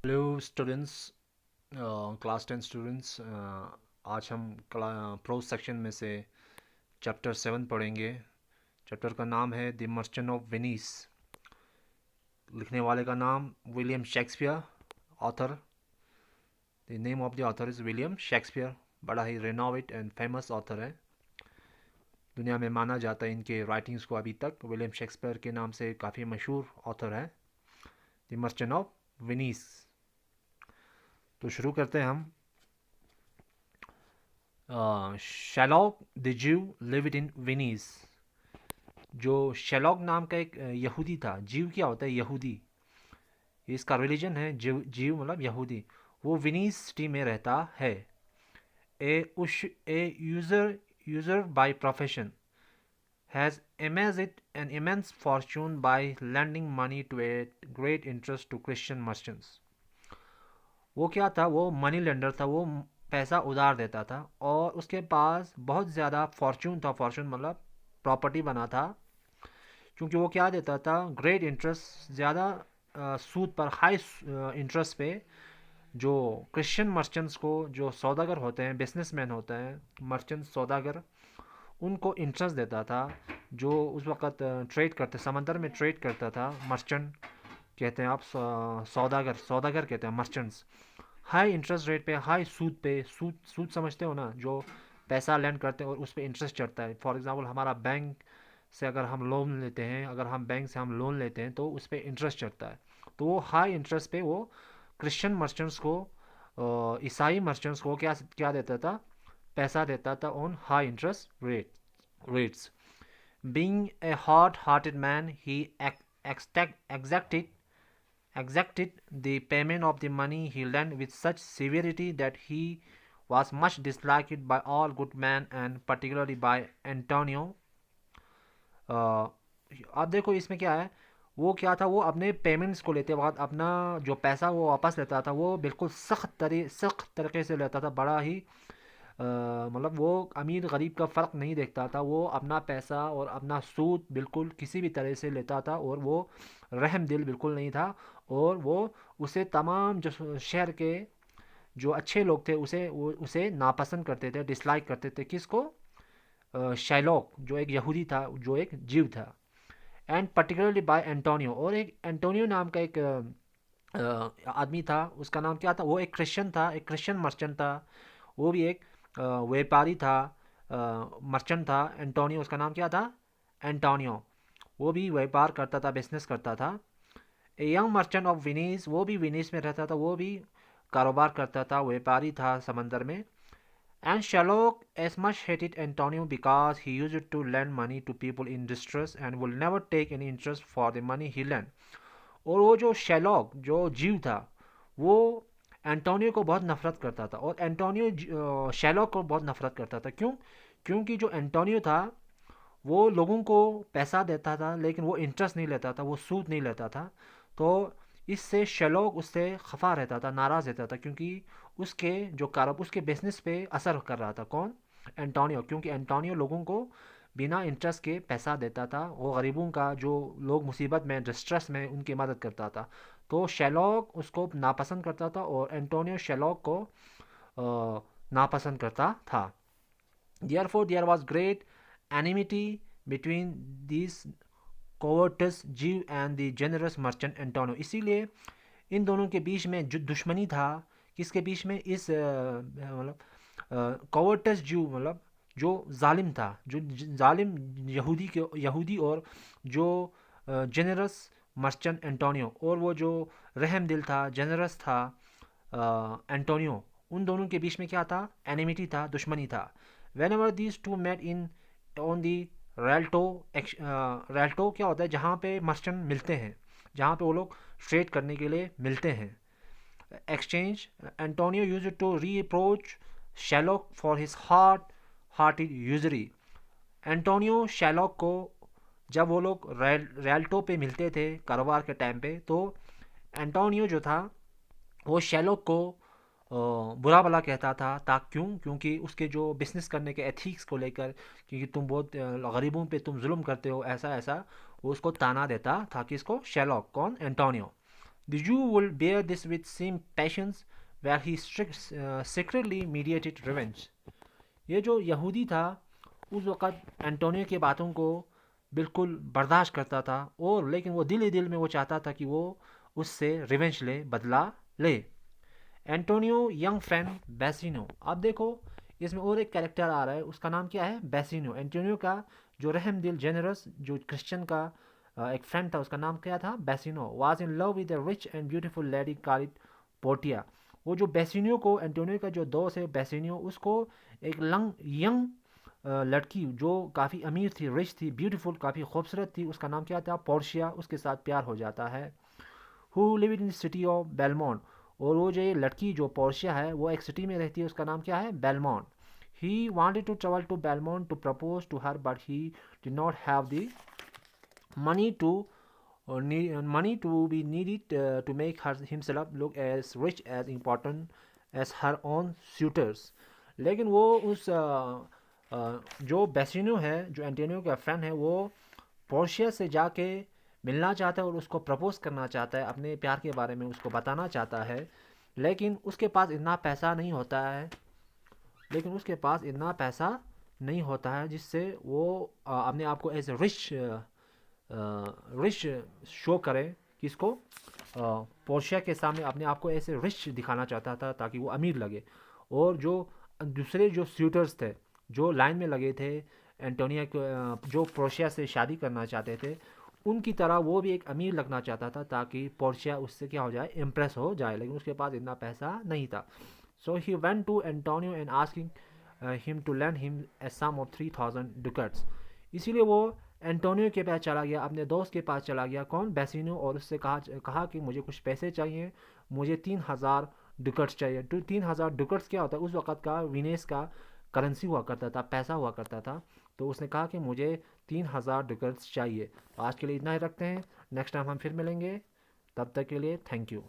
Hello students, class 10 students. आज हम pros section में से चैप्टर 7 पढ़ेंगे। चैप्टर का नाम है द मर्चेंट ऑफ वेनिस। लिखने वाले का नाम William Shakespeare. Author, the name of the author is William Shakespeare. बड़ा ही रेनोवेट एंड फेमस ऑथर है। दुनिया में माना जाता है इनके राइटिंग्स को अभी तक विलियम शेक्सपियर के नाम से काफ़ी मशहूर ऑथर है। The merchant of Venice. तो शुरू करते हैं हम। शैलॉक द ज्यू लिव्ड इन वेनिस। जो शेलॉक नाम का एक यहूदी था। जीव क्या होता है? यहूदी। इसका रिलीजन है जीव। जीव मतलब यहूदी। वो विनीस सिटी में रहता है। A user by profession has amassed an immense fortune by lending money to a great interest to Christian merchants। वो क्या था? वो मनी लेंडर था। वो पैसा उधार देता था और उसके पास बहुत ज़्यादा फॉर्चून था। फॉर्चून मतलब प्रॉपर्टी बना था। क्योंकि वो क्या देता था? ग्रेट इंटरेस्ट, ज़्यादा सूद पर, हाई इंटरेस्ट पे, जो क्रिश्चियन मर्चेंट्स को, जो सौदागर होते हैं, बिजनेसमैन होते हैं, मर्चेंट सौदागर, उनको इंटरेस्ट देता था। जो उस वक़्त ट्रेड करते, समंदर में ट्रेड करता था। मर्चेंट कहते हैं आप, सौदागर, सौदागर कहते हैं मर्चेंट्स। हाई इंटरेस्ट रेट पे, हाई सूद पे, सूद सूद समझते हो ना? जो पैसा लैंड करते हैं और उस पर इंटरेस्ट चढ़ता है। फॉर एग्जांपल हमारा बैंक से अगर हम लोन लेते हैं, अगर हम बैंक से हम लोन लेते हैं तो उस पर इंटरेस्ट चढ़ता है। तो वो हाई इंटरेस्ट पे वो क्रिश्चियन मर्चेंट्स को, ईसाई मर्चेंट्स को क्या क्या देता था? पैसा देता था on high interest rates. Being a hard hearted man, he exacted the payment of the money he lent with such severity that he was much disliked by all good men and particularly by Antonio। अब देखो इसमें क्या है। वो क्या था? वो अपने पेमेंट्स को लेते वक्त अपना जो पैसा वो वापस लेता था, वो बिल्कुल सख्त तरीके से लेता था। बड़ा ही मतलब वो अमीर गरीब का फ़र्क नहीं देखता था। वो अपना पैसा और अपना सूद बिल्कुल किसी भी तरह से लेता था और वो रहम दिल बिल्कुल नहीं था। और वो उसे तमाम जो शहर के जो अच्छे लोग थे उसे नापसंद करते थे, डिसलाइक करते थे। किसको? शैलॉक, जो एक यहूदी था, जो एक जीव था। And particularly by Antonio. और एक एंटोनियो नाम का एक आदमी था। उसका नाम क्या था? वो एक क्रिश्चियन था, एक क्रिश्चियन मर्चेंट था। वो भी एक व्यापारी था, मर्चेंट था। एंटोनियो, उसका नाम क्या था? एंटोनियो। वो भी व्यापार करता था, बिजनेस करता था। ए यंग मर्चेंट ऑफ विनीस, वो भी विनीस में रहता था। वो भी कारोबार करता था, व्यापारी था समंदर में। And Sherlock as much hated Antonio because he used to lend money to people in distress and would never take any interest for the money he lent। और वो जो शेलोक, जो जीव था, वो एंटोनियो को बहुत नफरत करता था और एंटोनियो शेलोक को बहुत नफरत करता था। क्यों? क्योंकि जो एंटोनियो था वो लोगों को पैसा देता था लेकिन वो इंटरेस्ट नहीं लेता था, वो सूद नहीं लेता था। तो इससे शेलोक उससे खफा रहता था, नाराज़ रहता था, क्योंकि उसके जो कारोबार, उसके बिजनेस पे असर कर रहा था। कौन? एंटोनियो। क्योंकि एंटोनियो लोगों को बिना इंटरेस्ट के पैसा देता था। वो गरीबों का, जो लोग मुसीबत में, डिस्ट्रेस में, उनकी मदद करता था। तो शेलोक उसको नापसंद करता था और एंटोनियो शेलोक को नापसंद करता था। Therefore, there was great enmity between these covetous Jew and the generous merchant Antonio। इसीलिए इन दोनों के बीच में जो दुश्मनी था, किसके बीच में? इस मतलब कोवर्टस जू मतलब जो जालिम था, जो जालिम यहूदी और जो जेनरस मर्चेंट एंटोनियो। और वो जो रहम दिल था, जेनरस था एंटोनियो। उन दोनों के बीच में क्या था? एनिमिटी था, दुश्मनी था। Whenever these two met in on the Rialto. Rialto क्या होता है? जहाँ पे मर्चेंट मिलते हैं, जहाँ पे वो लोग ट्रेड करने के लिए मिलते हैं, exchange. Antonio used to reproach Shylock for his hearted usury. Antonio Shylock को, जब वो लोग रैल्टो पे मिलते थे कारोबार के टाइम पे, तो एंटोनियो जो था वो शैलोक को बुरा भला कहता था। क्यों? क्योंकि उसके जो बिजनेस करने के एथिक्स को लेकर, क्योंकि तुम बहुत गरीबों पे तुम जुल्म करते हो, ऐसा ऐसा वो उसको ताना देता था। किसको? शैलोक। कौन? Antonio. The Jew will bear this with same patience, where he secretly mediated revenge. ये जो यहूदी था उस वक़्त एंटोनियो की बातों को बिल्कुल बर्दाश्त करता था, और लेकिन वो दिल ही दिल में वो चाहता था कि वो उससे रिवेंज ले, बदला ले। एंटोनियो यंग फ्रेंड बेसिनो, आप देखो इसमें और एक कैरेक्टर आ रहा है, उसका नाम क्या है, बेसिनो। एंटोनियो का जो रहम दिल जेनरस जो क्रिश्चियन का एक फ्रेंड था, उसका नाम क्या था, Bassanio, was in love with a rich and beautiful lady called Portia. वो जो बेसिनियो को, एंटोनियो का जो दोस्त है बेसिनियो, उसको एक यंग लड़की जो काफ़ी अमीर थी, रिच थी, ब्यूटीफुल, काफ़ी खूबसूरत थी, उसका नाम क्या था, पोर्शिया, उसके साथ प्यार हो जाता है। Who live in city of Belmont, और वो जो ये लड़की जो पोर्शिया है वो एक सिटी में रहती है, उसका नाम क्या है, Belmont. He wanted to travel to Belmont to propose to her, but he did not have the money to money to be needed to make himself look as rich as important as her own suitors. लेकिन वो उस जो बेसिनो है, जो Antonio का friend है, वो Portia से जाके मिलना चाहता है और उसको प्रपोज करना चाहता है, अपने प्यार के बारे में उसको बताना चाहता है। लेकिन उसके पास इतना पैसा नहीं होता है, लेकिन उसके पास इतना पैसा नहीं होता है जिससे वो अपने आप को एज रिच रिच शो करें, किसको, पोर्शिया के सामने अपने आप को ऐसे रिच दिखाना चाहता था ताकि वो अमीर लगे। और जो दूसरे जो सूटर्स थे जो लाइन में लगे थे एंटोनिया को, जो पोर्शिया से शादी करना चाहते थे, उनकी तरह वो भी एक अमीर लगना चाहता था ताकि पोर्शिया उससे क्या हो जाए, इम्प्रेस हो जाए, लेकिन उसके पास इतना पैसा नहीं था। So he went to Antonio and asking him to lend him a sum of 3000 ducats. इसीलिए वो एंटोनियो के पास चला गया, अपने दोस्त के पास चला गया, कौन, बेसिनो, और उससे कहा कि मुझे कुछ पैसे चाहिए, मुझे 3000 डुकट्स चाहिए। तो 3000 डुकट्स क्या होता है, उस वक़्त का विनेस का करेंसी हुआ करता था, पैसा हुआ करता था। तो उसने कहा कि मुझे 3000 डुकट्स चाहिए। आज के लिए इतना ही रखते हैं, नेक्स्ट टाइम हम फिर मिलेंगे, तब तक के लिए थैंक यू।